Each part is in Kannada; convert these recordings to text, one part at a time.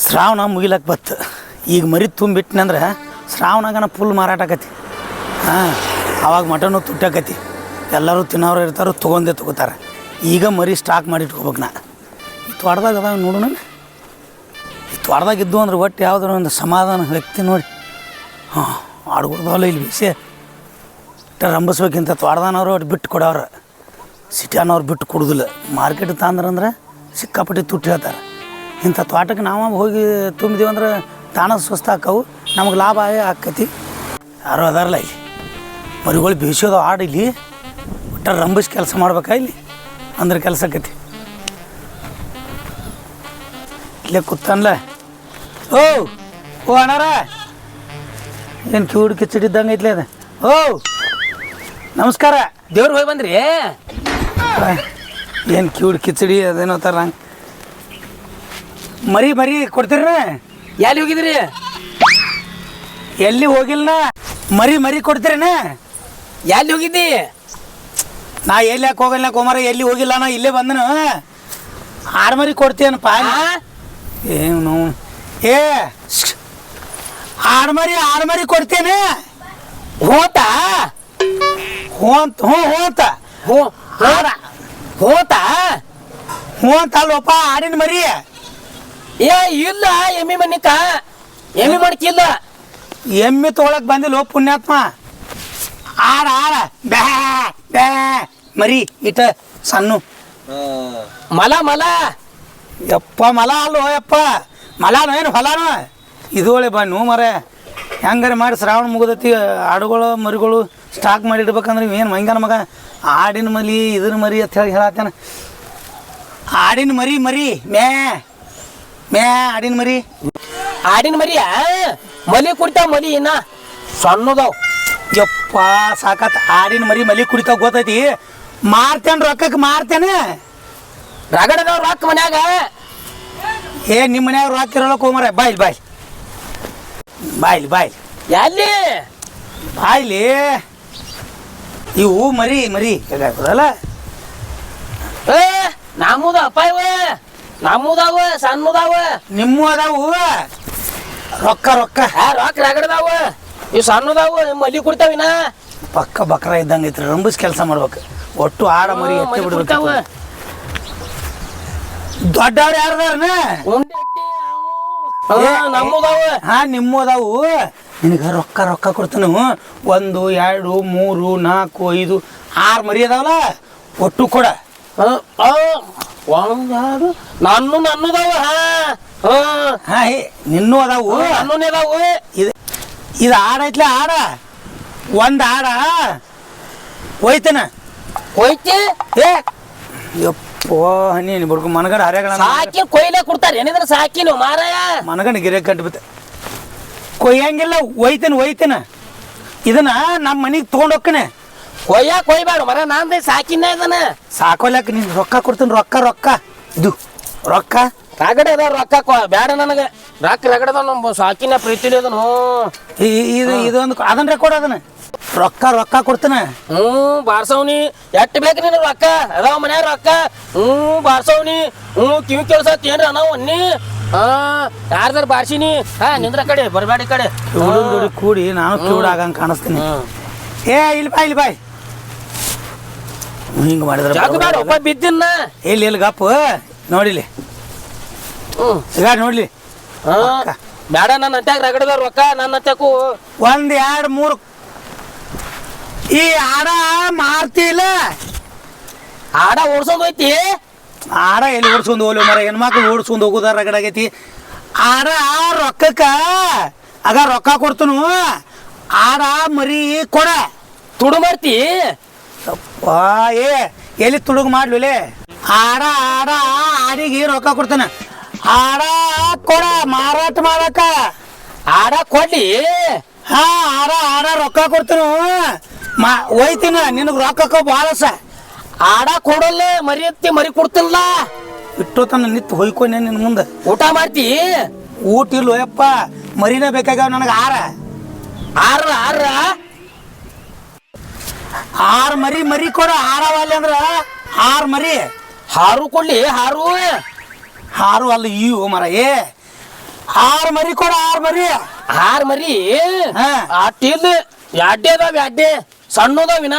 ಶ್ರಾವಣ ಮುಗಿಲಕ್ಕೆ ಬತ್ತು ಈಗ ಮರಿ ತುಂಬಿಟ್ನಂದ್ರೆ ಶ್ರಾವಣಗನ ಫುಲ್ ಮಾರಾಟ ಆಕತಿ. ಹಾಂ, ಆವಾಗ ಮಟನು ತುಟ್ಟಾಕತಿ, ಎಲ್ಲರೂ ತಿನ್ನೋರು ಇರ್ತಾರೋ ತೊಗೊಂಡೇ ತೊಗೋತಾರೆ. ಈಗ ಮರಿ ಸ್ಟಾಕ್ ಮಾಡಿ ಇಟ್ಕೋಬೇಕು. ನಾ ಈ ತೋಟದಾಗ ಅದಾವ ನೋಡು. ನಾನು ಈ ತೋಟದಾಗ ಇದ್ದು ಅಂದ್ರೆ ಒಟ್ಟು ಯಾವುದಾರು ಒಂದು ಸಮಾಧಾನ ವ್ಯಕ್ತಿ ನೋಡಿ. ಹಾಂ, ಆಡ್ಕೊಡ್ದವಲ್ಲ ಇಲ್ಲಿ ಬಿಸಿ ರಂಬಿಸ್ಬೇಕಿಂತ ತೋಟದಾನವ್ರು ಒಟ್ಟು ಬಿಟ್ಟು ಕೊಡೋರು, ಸಿಟಿನವ್ರು ಬಿಟ್ಟು ಕೊಡೋದಿಲ್ಲ. ಮಾರ್ಕೆಟ್ ತಂದ್ರಂದ್ರೆ ಸಿಕ್ಕಾಪಟ್ಟಿ ತುಟ್ಟಿ ಹೇಳ್ತಾರೆ. ಇಂಥ ತೋಟಕ್ಕೆ ನಾವು ಹೋಗಿ ತುಂಬಿದೀವಿ ಅಂದ್ರೆ ತಾಣ ಸ್ವಸ್ಥ ಹಾಕವು, ನಮಗೆ ಲಾಭ ಆಕತಿ. ಯಾರು ಅದಾರಲ್ಲ ಇಲ್ಲಿ ಮರಿಗಳು ಬೇಯಿಸೋದು ಆಡು ಇಲ್ಲಿ ಒಟ್ಟ ರಂಬಿಸಿ ಕೆಲಸ ಮಾಡ್ಬೇಕಾ ಇಲ್ಲಿ ಅಂದ್ರೆ ಕೆಲಸ ಆಕತಿ. ಇಲ್ಲೇ ಕೂತನ್ಲ. ಓ ಅಣ್ಣಾರ, ಏನು ಕಿವುಡು ಕಿಚ್ಚಡಿದ್ದಂಗೆ ಐತ್ಲೆ ಅದ. ಓ ನಮಸ್ಕಾರ. ದೇವ್ರಿಗೆ ಹೋಗಿ ಬಂದ್ರಿ? ಏನು ಕಿವುಡು ಕಿಚಡಿ ಅದೇನೋ ಥರ ಹಂಗೆ. ಮರಿ ಕೊಡ್ತೀರ? ಎಲ್ಲಿ ಹೋಗಿದ್ರಿ? ಎಲ್ಲಿ ಹೋಗಿಲ್ಲ. ಮರಿ ಕೊಡ್ತೀರೇನ? ಎಲ್ಲಿ ಹೋಗಿದ್ದಿ? ನಾ ಎಲ್ಲಿ ಯಾಕೆ ಹೋಗಲ್ಲ ಕೋಮಾರ, ಎಲ್ಲಿ ಹೋಗಿಲ್ಲ. ನಾ ಇಲ್ಲೇ ಬಂದನು. ಆರು ಮರಿ ಕೊಡ್ತೀಯನಪ್ಪ? ಏನು ಏ ಆರು ಮರಿ ಕೊಡ್ತೇನೆ. ಹೋತಾ ಹೋಂತ ಹೋತಾ ಹೋಂತ ಅಲ್ಲಪ್ಪ, ಆಡಿನ ಮರಿ. ಏ ಇಲ್ಲ, ಎಮ್ಮಿ ಮನಿಕ ಎಮ್ಮಿ ಮಡ್ಕಿಲ್ಲ. ಎಮ್ಮೆ ತೊಗೊಳಕ್ ಬಂದಿಲ್ಲ ಪುಣ್ಯಾತ್ಮ. ಆಡ ಬ್ಯಾ ಬ್ಯಾ ಮರಿ ಇಟ ಸಣ್ಣ ಮಲ ಯಪ್ಪ ಮಲ ಅಲ್ಲೋ ಯಪ್ಪ, ಮಲಾನು ಏನು ಹೊಲಾನು ಇದು ಒಳ್ಳೆ ಬಣ್ಣು ಮರ. ಹೆಂಗಾರೆ ಮಾಡಿ ಶ್ರಾವಣ ಮುಗಿದತಿ, ಆಡುಗಳು ಮರಿಗಳು ಸ್ಟಾಕ್ ಮಾಡಿ ಇಡ್ಬೇಕಂದ್ರೆ ಏನು ಮಂಗನ ಮಗ. ಆಡಿನ ಮರಿ ಇದ್ರ ಮರಿ ಅಂತ ಹೇಳಿ ಹೇಳತ್ತೇನೆ. ಆಡಿನ ಮರಿ ಮ್ಯಾ ಆಡಿನ ಮರಿಯ ಮಲಿ ಕುಡಿತಾವ. ಮಲಿ ಇನ್ನ ಸಣ್ಣದಾವ್. ಯಪ್ಪ ಸಾಕತ್. ಆಡಿನ ಮಲಿ ಕುಡಿತಾವ ಗೊತ್ತೈತಿ. ಮಾರ್ತೇನೆ, ರೊಕ್ಕಕ್ಕೆ ಮಾರ್ತೇನೆ. ರಗಡದವ್ ರೊಕ್ಕ ಮನ್ಯಾಗ. ಏ ನಿಮ್ಮ ಮನ್ಯಾಗ ರೊಕ್ಕ ಇರೋಲ್ಲ ಕೋಮರ. ಬಾಯ್ಲಿ ಎಲ್ಲಿ ಬಾಯ್ಲಿ. ಇವು ಮರಿ ಹೇಗಾಕದಲ್ಲ. ಏ ನಮ್ಮದ ಅಪ್ಪ ಇವ, ನಮ್ಮದಾವ ಸಣ್ಣದಾವ. ನಿಮ್ಮ ಅದಾವು ರೊಕ್ಕ ರೊಕ್ಕ ರಗಡದಾವ. ಇವು ಸಣ್ಣದಾವು. ಮಲಿ ಕುಡಿತಾವಿನ ಪಕ್ಕ ಬಕ್ರ ಇದ್ದಂಗೆ ಐತ್ರಿ. ರಂಬಿಸ್ ಕೆಲಸ ಮಾಡ್ಬೇಕು. ಒಟ್ಟು ಆಡ ಮರಿ ಎತ್ತೆ ಬಿಡ್ಬೇಕು. ದೊಡ್ಡವ್ರು ಯಾರದಾರನ? ನಮ್ಮದಾವ. ಹಾ ನಿಮ್ಮದಾವು. ನಿನಗೆ ರೊಕ್ಕ ಕೊಡ್ತಾನು. 1 2 3 4 5 6 ಮರಿ ಅದಾವಲ್ಲ, ಒಟ್ಟು ಕೊಡ. ನನ್ನದಾವ. ಹಾ ನಿನ್ನೂ ಅದಾವು. ನನ್ನದಾವು. ಇದು ಆಡ ಐತ್ಲ. ಆಡ ಒಂದು ಆಡ ಹೋಯ್ತೇನ ಹೋಯ್ತಿ. ಏ ಯಪ್ಪೋ ನೀನು ಬಿಡ್ಕೊ ಮನಗಂಡ ಹರ್ಯಾಗಳ ಸಾಕಿ ಕೊಯ್ಲೆ ಕೊಡ್ತಾರೆ. ಏನಿದ್ರೆ ಸಾಕಿನು ಮಾರಾಯ. ಮನಗಂಡ ಗಿರೆ ಕಟ್ಬಿತ್ತೆ. ಕೊಯ್ಯಂಗಿಲ್ಲ. ಒಯ್ತೇನ ಇದನ್ನ ನಮ್ಮ ಮನೆಗೆ ತೊಗೊಂಡೋಗ್ಕನೆ. ಕೊಯ್ಬೇಡ ಮರ. ನಾನ್ ಸಾಕಿನ ಇದನ್ನ ಸಾಕೋಲ್ಯಾಕ ನೀನು ರೊಕ್ಕ ಕೊಡ್ತೀನಿ. ರೊಕ್ಕ ಇದು ರೊಕ್ಕ ರಗಡೆ ಅದ. ರೊಕ್ಕ ಬೇಡ ನನಗೆ. ರಗಡದ ನಮ್ಮ ಸಾಕಿನ ಪ್ರೀತಿಲಿ ಅದನ್ನು. ಇದೊಂದು ಅದನ್ನ ರೆಕಾರ್ಡ್ ಅದನ್ನ ರೊಕ್ಕ ಕೊಡ್ತಾನೆ. ಬಾರ್ಸವ್ನಿ ಎಟ್ಟು ಬೇಕು ನಿನಗೆ ರೊಕ್ಕ ಅದಾವ ಮನ್ಯಾಗ ರೊಕ್ಕ. ಬಾರ್ಸವ್ನಿ ಕಿವಿ ಕೇಳ್ಸತ್ ಏನ್ರ ನಾವು ಅನ್ನಿ. ಯಾರ್ದಾರ ಬಾರ್ಸಿನಿ. ನಿಂದ್ರ ಕಡೆ ಬರಬೇಡಿ ಕಡೆ ಕೂಡಿ ನಾನು ಕಿವುಡ ಆಗಂಗೆ ಕಾಣಿಸ್ತೀನಿ. ಏ ಇಲ್ಲಿ ಬಾಯ್ ಹಿಂಗೆ ಮಾಡಿದ್ರೆ ಬೇಡ. ಒಬ್ಬ ಬಿದ್ದಿನ ಎಲ್ಲಿ ಗಪ್ಪ ನೋಡಿಲಿ. ಈಗ ನೋಡ್ಲಿ ಬೇಡ. ನನ್ನ ಅಂತ್ಯಾಗ ರಗಡದ ರೊಕ್ಕ ನನ್ನ ಅಂತ್ಯಾಕು 1 2 3 ಈ ಆಡ ಮಾರ್ತಿಲ್ಲ. ಆಡ ಓಡ್ಸೋದ್ ಹೋಯ್ತಿ. ಆಡ ಎಲ್ಲಿ ಓಡಿಸ್ಕೊಂಡು ಹೋಗ್ಲಿ ಮರ. ಹೆಣ್ಮಕ್ಳು ಓಡಿಸ್ಕೊಂಡು ಹೋಗೋದಾರ ರಗಡಾಗೈತಿ. ಆಡ ರೊಕ್ಕಕ್ಕ ಆಗ ರೊಕ್ಕ ಕೊಡ್ತನು. ಆಡ ಮರಿ ಕೊಡ. ತುಡು ಮಾಡ್ತಿ. ಏ ಎಲ್ಲಿ ತುಡುಗು ಮಾಡ್ಲಿ. ಆಡಿಗೆ ರೊಕ್ಕ ಕೊಡ್ತಾನೆ. ಆಡ ಕೊಡ ಮಾರಾಟ ಮಾಡಕ. ಆಡ ಕೊಡ್ಲಿ. ಹಾ ಆಡ ರೊಕ್ಕ ಕೊಡ್ತಾನು. ಒಯ್ತೀನ ನಿನಗೆ ರೊಕ್ಕಕ್ಕ ಬಾಳಸ. ಆಡ ಕೊಡಲ್ಲ ಮರಿ ಕೊಡ್ತಿಲ್ಲ. ಇಟ್ಟೋತನ ನಿತ್ತು ಹೊಯ್ಕೊನೆ ನಿನ್ನ ಮುಂದೆ. ಊಟ ಮಾಡ್ತಿ? ಊಟ ಇಲ್ಲ ಯಪ್ಪ, ಮರಿನ ಬೇಕಾಗ್ಯಾವ ನನಗೆ. ಆರು ಮರಿ ಕೊಡ. ಹಾರವಲ್ಲ ಅಂದ್ರ 6 ಮರಿ. ಹಾರು ಕೊಡ್ಲಿ. ಹಾರು ಹಾರು ಅಲ್ಲ ಇವು ಮರ. ಆರು ಮರಿ ಕೊಡ 6 ಮರಿ. 6 ಮರಿ ಹಾ. ಅಟ್ಟಿಲ್ ಎಡ್ಡೆ ಅದಾವ ಎಡ್ಡೆ ಸಣ್ಣದಾವಿನ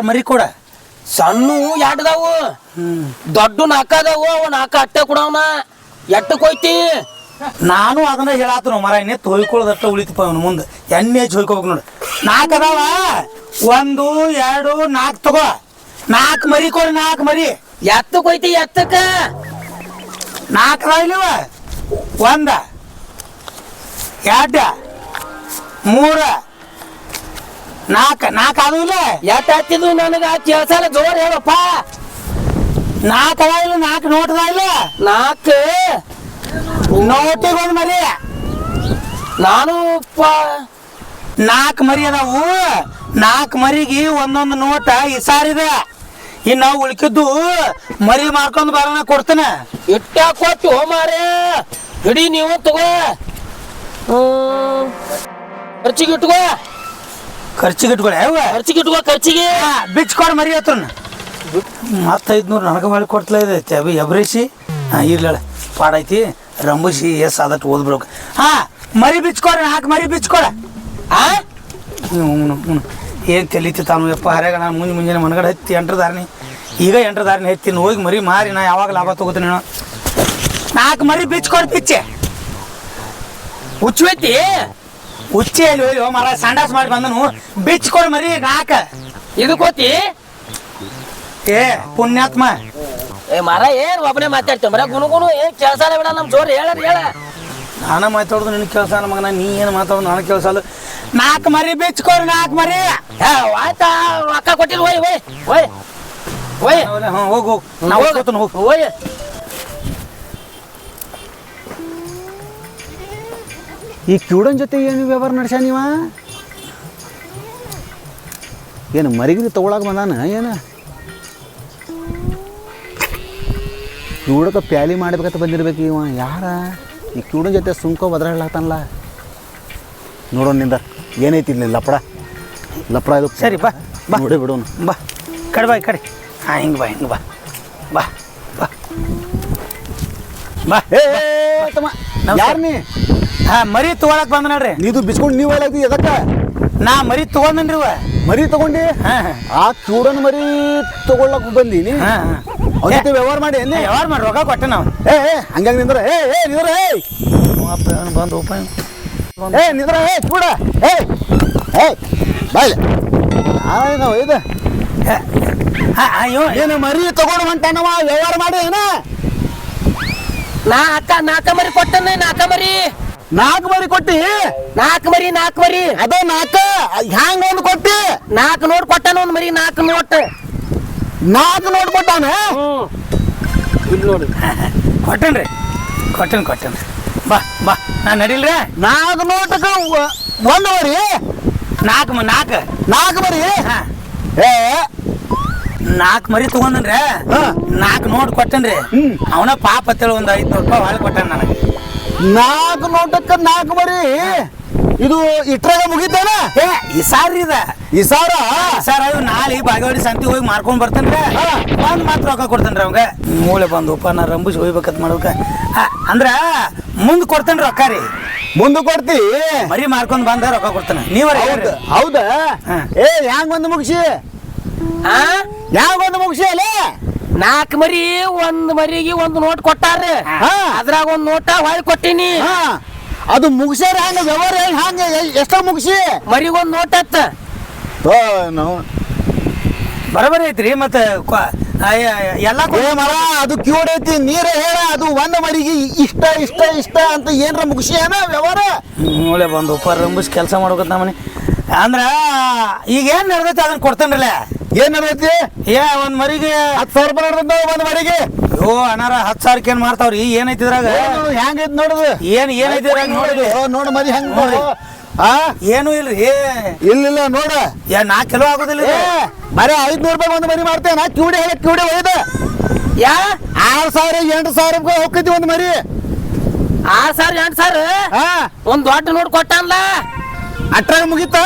ಮರಿ ಕೊಡ. ಸಣ್ಣ ಎಡ್ದಾವು ದೊಡ್ಡ 4 ಅದಾವು ಅವ 4 ಅಟ್ಟೆ ಕೊಡವನ ಎಟ್ಟಕ್ಕೆ ಹೋಯ್ತಿ ನಾನು ಅದನ್ನ ಹೇಳಾತನು ಮರ ಎಣ್ಣೆ ತೊಯ್ಕೊಳ್ಳೋದಷ್ಟ ಉಳಿತಪ್ಪ ಅವನು ಮುಂದೆ ಎಣ್ಣೆ ಹೊಯ್ಕೋಬೇಕು ನೋಡು. 4 ಅದಾವ 1 2 4 ತಗೋ. 4 ಮರಿ ಕೊಡ. 4 ಮರಿ ಎತ್ತಕ್ಕೆ ಹೋಯ್ತಿ ಎತ್ತಕ್ಕ 4 ಅದಾವ ಇಲ್ಲವ 1 2 3 4 ಅದು ಇಲ್ಲ. ಎತ್ತ ಹತ್ತಿದ್ವು ನನಗೆ ಕೇಳ್ಸಲ್ಲ ಜೋರ್ ಹೇಳಪ್ಪ. 4 ಅದಾವ ಇಲ್ಲ. 4 ನೋಟ್ ಅದಾವ ಇಲ್ಲ. 4 ನೋಟಿಗೆ 1 ಮರಿ. ನಾನು 4 ಮರಿ ಅದಾವು. 4 ಮರಿಗೆ ಒಂದೊಂದು ನೋಟ ಇಸಾರಿದೆ. ಇನ್ನು ಉಳ್ಕಿದ್ದು ಮರಿ ಮಾರ್ಕೊಂಡು ಬರೋಣ ಕೊಡ್ತೇನೆ. ಇಟ್ಟ ಕೊಟ್ಟು ಮಾರೇ ಹಿಡಿ ನೀವು ತಗೋ. ಖರ್ಚಿಗೆ ಇಟ್ಕೋ ಖರ್ಚಿಗೆ ಇಟ್ಕೊಳ್ಳಿ. ಖರ್ಚಿಗೆ ಇಟ್ಕೋ ಖರ್ಚಿಗೆ ಬಿಚ್ಕೊಡ್ ಮರಿ ಹತ್ರ ಮತ್ತೆ 500 ನನಗೆ ಮಾಡಿ ಕೊಡ್ತಲೇ ಇದೆ ಅಭಿ ಎಬ್ರಿಸಿ. ಇರ್ಲ ಪಾಡೈತಿ ರಂಬುಸಿ ಆದಟ್ಟು ಓದ್ಬಿಡ್ಬೇಕು. ಮರಿ ಬಿಚ್ಕೊಡ್ರಿ. 4 ಮರಿ ಬಿಚ್ಕೊಡ. ಏನು ತೆಲಿತಿ ತಾನು ಯಪ್ಪ ಹರ್ಯಾಗ ನಾನು ಮುಂಜಾನೆ ಮನಗಡೆ ಹತ್ತಿ 8 ದಾರಿನಿ ಈಗ 8 ದಾರಿನಿ ಹತ್ತೀನಿ ಹೋಗಿ ಮರಿ ಮಾರಿ ನಾ ಯಾವಾಗ ಲಾಭ ತಗೋತೀನಿ ನಾನು. 4 ಮರಿ ಬಿಚ್ಕೊಡ್ ಪಿಚ್ಚೆ ಹುಚ್ಚೈತಿ ಹುಚ್ಚಿ ಅಲ್ಲಿ ಹೋಗಿ ಮರ ಸಂಡಾಸ್ ಮಾಡಿ ಬಂದನು ಬಿಚ್ಕೊಡ್ ಮರಿ 4. ಇದಕ್ಕೋತಿ ಏ ಪುಣ್ಯಾತ್ಮ ಏ ಮರ ಏನ್ ಒಬ್ಬನೇ ಮಾತಾಡ್ತೇವೆ ಮರ ಗುಣಗುಣ ಏನ್ ಕೆಲಸ ಬಿಡ ನಮ್ ಜೋರ್ ಹೇಳ ನಾನು ಮಾತಾಡೋದು ನಿನ್ನ ಕೆಲಸ ಮಗನ. ನೀ ಏನು ಮಾತಾಡೋದು ನನಗೆ ಕೆಲಸ ಅಲ್ಲ. 4 ಮರಿ ಬಿಚ್ಕೊಡ್. 4 ಮರಿ ಆಯ್ತಾ ರೊಕ್ಕ ಕೊಟ್ಟಿಲ್ಲ ಹೋಯ್ ಹೋಯ್ ಹೋಯ್ ಹೋಯ್ ಹೋಗು ನಾವು ಹೋಗ್ತಾನೆ ಹೋಗು. ಹೋಯ್ ಈ ಕ್ಯೂಡನ್ ಜೊತೆ ಏನು ವ್ಯವಹಾರ ನಡೆಸ ನೀವ? ಏನು ಮರಿಗಿರಿ ತಗೊಳಕ್ ಬಂದಾನ ಏನು? ಕ್ಯೂಡಕ್ಕೆ ಪ್ಯಾಲಿ ಮಾಡ್ಬೇಕಂತ ಬಂದಿರ್ಬೇಕು ಇವ. ಯಾರ ಈ ಕ್ಯೂಡನ್ ಜೊತೆ ಸುಮ್ಕೋ ಬದ್ರಾಡ್ಲಾಗ್ತಾನಲ್ಲ. ನೋಡೋಣ ನಿಂದ ಏನೈತಿ ಇಲ್ಲಿ ಲಪಡ ಇದು. ಸರಿ ಬಾ ಬಾ ನೋಡಿ ಬಿಡೋನು. ಬಾ ಕಡೆ ಬಾ ಈ ಕಡೆ. ಹಿಂಗೆ ಬಾ ಹಿಂಗೆ ಬಾ ಬಾ ಬಾ ಬಾ. ಯಾರು ನೀ? ಮರಿ ತಗೊಳಕ್ ಬಂದ ನೋಡ್ರಿ. ನೀದು ಬಿಸ್ಕೊಂಡು ನೀವು ಹೇಳಾಯ್ತಿ ಎದಕ್ಕ? ನಾ ಮರಿ ತಗೊಂಡ್ರಿ. ಮರಿ ತಗೊಂಡಿ ಆ ಕ್ಯೂಡನ್ ಮರಿ ತಗೊಳ್ಳಕ್ ಬಂದೀನಿ. ಅವ್ನ ಜೊತೆ ವ್ಯವಹಾರ ಮಾಡಿ ಎನ್ನಿ ವ್ಯವಹಾರ ಮಾಡಿ ರೊಕ್ಕ ಕೊಟ್ಟೆ ನಾವು. ಹಂಗಾಗಿ ನಿಂದ್ರ ನಿಂದ್ರ ಬಂದು ರೂಪಾಯಿ ನಿಂದ್ರ ಕೂಡ ಬಾಯ್ಲೆ ನಾವು ಇದು ಏನು ಮರಿ ತಗೊಂಡು ಹೊಂಟಾನವ ವ್ಯವಹಾರ ಮಾಡಿ ಏನ? ನಾಲ್ಕ ಮರಿ ಕೊಟ್ಟನೆ. 4 ಮರಿ 4 ಮರಿ ಕೊಟ್ಟಿ. 4 ಮರಿ ಅದ 4 ಹ್ಯಾಂಗ ಒಂದು ಕೊಟ್ಟಿ? 4 ನೋಟ್ ಕೊಟ್ಟಾನ ಒಂದ್ ಮರಿ. 4 ನೋಟ್ 4 ನೋಟ್ ಕೊಟ್ಟಾನ. ಇಲ್ಲಿ ನೋಡಿ ಕೊಟ್ಟೇನ್ರಿ ಕೊಟ್ಟೇನ್ರಿ. ಬಾ ಬಾ ನಾ ನಡಿಲ್ರಿ. 4 ನೋಟಕ್ಕೆ 1 ಮರಿ. 4 ಮರಿ 4 ಮರಿ ತಗೊಂಡ್ರಿ. 4 ನೋಟ್ ಕೊಟ್ಟೇನ್ರಿ. ಅವನ ಪಾಪ ಅಂತೇಳಿ ಒಂದು 500 ರೂಪಾಯಿ ಹೊಳೆ ಕೊಟ್ಟಾನ ನನಗೆ. 4 ನೋಟಕ್ಕೆ 4 ಮರಿ ಇದು ಇಟ್ರಾಗ ಮುಗಿತೇನ? ಈ ಸಾರಿ ಈ ಸಾರ ಅವ್ ನಾಳೆ ಬಾಗೇವಾಡಿ ಸಂತಿ ಹೋಗಿ ಮಾರ್ಕೊಂಡ್ ಬರ್ತೇನ್ರಿ. ಒಂದ್ ಮಾತ್ರ ರೊಕ್ಕ ಕೊಡ್ತೇನ್ರಿ ಅವಂಗ. ಮೂಳೆ ಬಂದಪ್ಪ ನಾ ರಂಬುಸಿ ಹೋಗ್ಬೇಕಂತ ಮಾಡ್ಬೇಕ ಅಂದ್ರ ಮುಂದ್ ಕೊಡ್ತೇನ್ರಿ ರೊಕ್ಕ ರೀ. ಮುಂದೆ ಕೊಡ್ತಿ? ಮರಿ ಮಾರ್ಕೊಂಡ್ ಬಂದ ರೊಕ್ಕ ಕೊಡ್ತೇನೆ. ನೀವ ಹೌದಾ? ಹ್ಯಾಂಗ ಒಂದು ಮುಗಿಸಿ ಅಲ್ಲ? 4 ಮರಿ 1 ಮರಿಗೆ 1 ನೋಟ್ ಕೊಟ್ಟಾರ. ಅದ್ರಾಗ 1 ನೋಟ ಹೊಳ್ ಕೊಟ್ಟಿನಿ. ಅದು ಮುಗಿಸ್ಯಾರ ಹಂಗ ವ್ಯವಹಾರ ಹಂಗ ಎಷ್ಟೋ ಮುಗಿಸಿ ಮರಿಗ 1 ನೋಟ್ ಅತ್ತ ಬರಬರಿ ಐತ್ರಿ. ಮತ್ತೆ ಎಲ್ಲ ಮರ ಅದು ಕ್ಯೂಡ್ ಐತಿ. ನೀರ ಹೇಳ ಅದು 1 ಮರಿಗೆ ಇಷ್ಟ ಅಂತ ಏನ್ರ ಮುಗಿಸಿ ಏನ ವ್ಯವಹಾರ? ಮೂಳೆ ಬಂದಪ್ಪ ರಂಬುಸ್ ಕೆಲಸ ಮಾಡ್ಬೇಕಂತ ಮನೆ ಅಂದ್ರ ಈಗ ಏನ್ ನಡೆದೈತಿ ಅದನ್ನ ಕೊಡ್ತೇನ್ರಲ್ಲ. ಏನ್ ನಡೆದೈತಿ? ಒಂದ್ ಮರಿಗೆ 10,000 ರೂಪಾಯಿ ನಡೆದ 1 ಮರಿಗೆ. ಅನಾರ 10,000 ಏನ್ ಮಾಡ್ತಾವ್ರಿ? ಏನೈತಿ ಇದ್ರಾಗ? ಹೆಂಗೈತಿ ನೋಡುದು? ಏನೈತಿ ಇದ್ರಾಗ ನೋಡುದು? ನೋಡು ಮರಿ ಹೆಂಗ್ ನೋಡಿ. ಏನು ಇಲ್ರಿ. ಇಲ್ಲ ನೋಡ 4 ಕಿಲೋ ಆಗುದಿಲ್ಲ. ಬರೀ 500 ರೂಪಾಯಿ 1 ಮರಿ ಮಾಡ್ತೇನೆ. ಕ್ಯೂಡೆ ಒಯ್ದ 6,000 8,000 ರೂಪಾಯಿ ಹೋಗ್ತೈತಿ 1 ಮರಿ. 6,000 8,000 ಒಂದ್ ದೊಡ್ಡ ನೋಟ್ ಕೊಟ್ಟಾನ್ಲ. ಅಟ್ರಾಗ ಮುಗೀತ.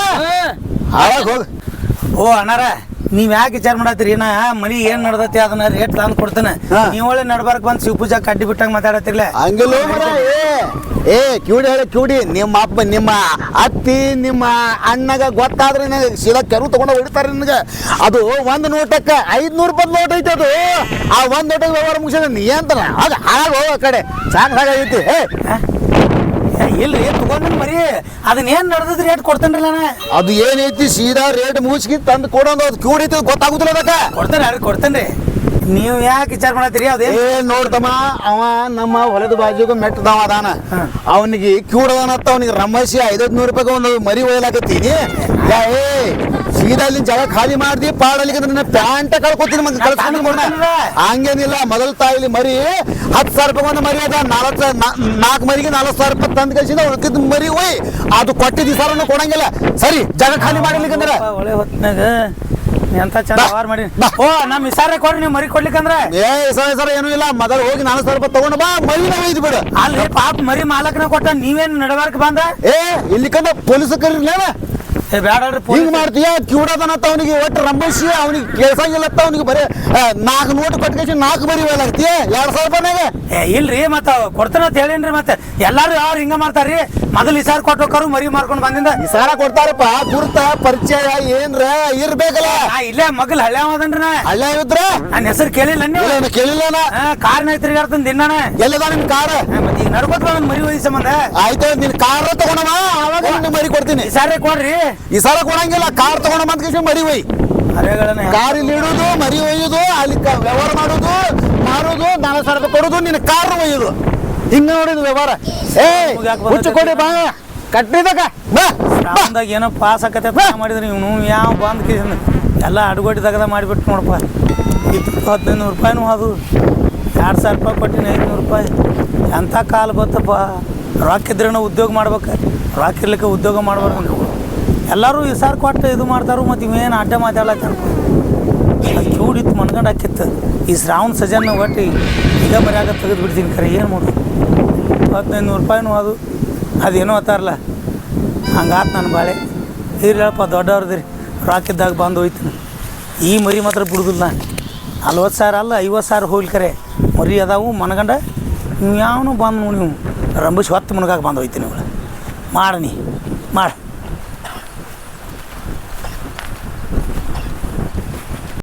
ಅವಾಗ ಹೋಗ. ಅನಾರ ನೀವ್ ಯಾಕೆ ವಿಚಾರ ಮಾಡತ್ತೀರಿ ನಾ ಮನಿ ಏನ್ ನಡ್ದತಿ ಅದನ್ನ ರೇಟ್ ತಂದು ಕೊಡ್ತೇನೆ ಹಾ. ನೀವ್ ಒಳ್ಳೆ ನಡ್ಬಾರ್ಕ್ ಬಂದ್ ಶಿವ ಪೂಜಾ ಕಡ್ಡಿ ಬಿಟ್ಟಂಗ ಮಾತಾಡತ್ತಿರ್ಲ ಹಂಗಿಲ್ಲ ಏ ಕಿವಿಡಿ ಹೇಳಿ ಕಿವಿಡಿ ನಿಮ್ಮ ಅಪ್ಪ ನಿಮ್ಮ ಅತ್ತಿ ನಿಮ್ಮ ಅಣ್ಣಗ ಗೊತ್ತಾದ್ರೆ ಸೀದಾ ಕೆರು ತಗೊಂಡು ಹೊಡಿತಾರೆ ನಿನಗೆ ಅದು ಒಂದು ನೋಟಕ್ಕೆ 500 ರೂಪಾಯಿ ನೋಟ್ ಐತೆ ಅದು ಆ ಒಂದು ನೋಟಿಗೆ ವ್ಯವಹಾರ ಮುಗಿಸಿದ ನೀ ಅಂತಾರ ಆಗ ಹಾಳಾಗಿ ಹೋಗೋ ಕಡೆ ಸಾಕಾಗೈತಿ ಇಲ್ರಿ ತಗೊಂಡ್ ಮರಿ ಅದನ್ನ ಏನ್ ನಡ್ದದ್ ರೇಟ್ ಕೊಡ್ತೇನ್ರಲ್ಲ ನಾ ಅದು ಏನೈತಿ ಸೀದಾ ರೇಟ್ ಮುಗಿಸಿ ತಂದು ಕೊಡೋದು ಅದು ಕಿವಿಡಿ ಐತಿ ಗೊತ್ತಾಗುದಿಲ್ಲ ಅದಕ್ಕೆ ಕೊಡ್ತೇನ್ರಿ ನೀವ್ ಯಾಕೆ ವಿಚಾರ ಮಾಡತ್ತೀರಿ ಅದೇ ಏ ನೋಡ್ತಮ್ಮ ಅವ ನಮ್ಮ ಹೊಲದ ಬಾಜುಗ ಮೆಟ್ಟದವ ಅದಾನ ಅವನಿಗೆ ಕ್ಯೂಡದಾನತ್ತ ಅವನಿಗೆ ರಮಸಿ 500 ರೂಪಾಯಿಗೆ ಒಂದು ಮರಿ ಒಯ್ಯಲಾಕತ್ತೀನಿ ಏ ಸೀದಾ ಅಲ್ಲಿ ಜಾಗ ಖಾಲಿ ಮಾಡ್ದಿ ಪಾಡಲಿಕ್ಕೆ ನನ್ನ ಪ್ಯಾಂಟ ಕಳ್ಕೊತೀನಿ ಮತ್ತೆ ಕಳ್ಸ್ಕೊಂಡು ಹಂಗೇನಿಲ್ಲ ಮೊದಲ ತಾಯಿಲಿ ಮರಿ 10,000 ರೂಪಾಯಿ ಒಂದು ಮರಿ ಅದ 4 ಮರಿಗೆ 4,000 ರೂಪಾಯಿ ತಂದು ಕಳಿಸಿದ ಉಳ್ಕಿದ್ ಮರಿ ಒಯ್ ಅದು ಕೊಟ್ಟಿದ್ದ ಸಾರನ್ನು ಕೊಡಂಗಿಲ್ಲ ಸರಿ ಜಾಗ ಖಾಲಿ ಮಾಡಲಿಕ್ಕಂದ್ರೆ ಒಳ್ಳೆ ಹೊತ್ನಾಗ ಎಂತ ಚಂದ ವ್ಯವಹಾರ ಮಾಡಿ ಓ ನಮ್ ಇಸಾರೆ ಕೊಡ್ರಿ ನೀವು ಮರಿ ಕೊಡ್ಲಿಕ್ಕಂದ್ರ ಏ ಸರ್ ಏನೂ ಇಲ್ಲ ಮೊದಲು ಹೋಗಿ 4,000 ರೂಪಾಯಿ ತಗೊಂಡು ಬಾ ಮರಿನ ಒಯ್ದು ಬಿಡು ಅಲ್ರಿ ಪಾಪ ಮರಿ ಮಾಲಕನ ಕೊಟ್ಟ ನೀವೇನ್ ನಡಬಾರ್ಕ ಬಂದ ಏ ಇಲ್ಲಿ ಕಂದ ಪೊಲೀಸ್ ಕರೀರ್ಲೇನ ಬ್ಯಾಡ್ರಿ ಹಿಂಗ್ ಮಾಡ್ತೀಯ ಕ್ಯೂಡದನತ್ತ ಅವನಿಗೆ ಒಟ್ಟು ರಂಬಿಸಿ ಅವನಿಗೆ ಕೇಳ್ಸಂಗಿಲ್ಲತ್ತ ಅವನಿಗೆ ಬರೀ 4 ನೋಟ್ ಕೊಟ್ಕೇಸಿ 4 ಮರಿ ಒಯ್ಲಾಗ್ತೀಯ 2,000 ರೂಪಾಯಿನಾಗ ಇಲ್ರಿ ಮತ್ತ ಕೊಡ್ತೇನೆ ಅಂತ ಹೇಳೇನ್ರಿ ಮತ್ತೆ ಎಲ್ಲಾರು ಯಾರು ಹಿಂಗ ಮಾಡ್ತಾರ್ರಿ ಮೊದಲು ಇಸಾರ್ ಕೊಟ್ಟೋಕಾರು ಮರಿ ಮಾರ್ಕೊಂಡ್ ಬಂದಿಂದ ಈ ಸಾರ ಕೊಡ್ತಾರಪ್ಪ ಗುರ್ತ ಪರಿಚಯ ಏನ್ರ ಇರ್ಬೇಕಲ್ಲ ನಾ ಇಲ್ಲೇ ಮಗಲ್ ಹಳ್ಳಿ ಅವದನ್ರಿ ನಾ ಅಲ್ಲೇ ಇದ್ರ ನನ್ನ ಹೆಸರು ಕೇಳಿಲ್ಲ ನೀವು ಕೇಳಿಲ್ಲ ಕಾರ್ನ ತಿರ್ಗಾಡ್ತಂದ್ ದಿನಾನ ಎಲ್ಲದ ನಿಮ್ ಕಾರ್ ಮತ್ತೆ ಈಗ ನಡ್ಕೋತ ಬಂದ್ ಮರಿ ಒಯ್ದು ಸಂಬಂಧ ಆಯ್ತು ನಿನ್ ಕಾರ್ ತಗೊಂಡವ ಅವಾಗ ನಿನ್ನ ಮರಿ ಕೊಡ್ತೀನಿ ಇಸಾರೆ ಕೊಡ್ರಿ ಈ ಸಾಲ ಕೊಡಂಗಿಲ್ಲ ಕಾರ್ ತಗೊಂಡ ಬಂದ್ಕೇಸಿ ಮರಿ ಒಯ್ ಅರೆಗಳನ್ನ ಕಾರ್ ಇಲ್ಲಿ ಇಡುದು ಮರಿ ಒಯ್ಯುದು ಅಲ್ಲಿ ವ್ಯವಹಾರ ಮಾಡುದು ಮಾರುದು 4,000 ರೂಪಾಯಿ ಕೊಡುದು ನಿನ್ನ ಕಾರ್ ಒಯ್ಯುದು ಹಿಂಗ ನೋಡಿದ್ ವ್ಯವಹಾರ ಏ ಹುಚ್ಚು ಕೊಡಿ ಬಾ ಕಟ್ಟಿದಾಗ ಬಾ ರಾಮದಾಗ ಏನೋ ಪಾಸ್ ಆಕತೆ ಮಾಡಿದ್ರಿ ಇವನು ಯಾವ ಬಂದ್ ಕೇಸಿಂದ ಎಲ್ಲ ಅಡ್ಗೊಡಿ ತೆಗದ ಮಾಡಿಬಿಟ್ಟು ನೋಡಪ್ಪ 1500 ರೂಪಾಯಿನೂ ಅದು 2,000 ರೂಪಾಯಿ ಕೊಟ್ಟಿನಿ 500 ರೂಪಾಯಿ ಎಂಥ ಕಾಲ ಬತ್ತಪ್ಪ ರೊಕ್ಕ ಇದ್ರೇನ ಉದ್ಯೋಗ ಮಾಡ್ಬೇಕು ರೊಕ್ಕ ಇರ್ಲಿಕ್ಕೆ ಉದ್ಯೋಗ ಮಾಡ್ಬಾರ್ದು ಎಲ್ಲರೂ ಈ ಸಾರ್ ಕೊಟ್ಟು ಇದು ಮಾಡ್ತಾರು ಮತ್ತು ಇವೇನು ಅಡ್ಡ ಮಾತಾಡ್ಲತ್ತಾರ ಅದು ಕ್ಯೂಡಿತ್ತು ಮನ್ಗಂಡು ಹಾಕಿತ್ತು ಈ ಶ್ರಾವಣ ಸಜನ್ ಒಟ್ಟು ಈಗ ಮರ್ಯಾಗ ತೆಗೆದು ಬಿಡ್ತೀನಿ ಖರೆ ಏನು ಮಾಡೋದು 1500 ರೂಪಾಯಿನೂ ಅದೇನೋ ಅತ್ತಾರಲ್ಲ ಹಂಗಾತ್ ನನ್ನ ಬಾಳೆ ಹೇಳಪ್ಪ ದೊಡ್ಡವ್ರದ್ರಿ ರಾಕಿದ್ದಾಗ ಬಂದು ಹೋಯ್ತೀನಿ ಈ ಮರಿ ಮಾತ್ರ ಬಿಡುದಿಲ್ಲ 40,000 ಅಲ್ಲ 50,000 ಹೋಗ್ಲಿ ಕರೆ ಮರಿ ಅದಾವು ಮನಗಂಡ ನೀವು ಯಾವನು ಬಂದು ನೀವು ರಂಬಿಸಿ ಹೊತ್ತು ಮುನ್ಗಾಗ ಬಂದು ಹೋಯ್ತೀನಿ ಇವಳು ಮಾಡಿ ಮಾಡ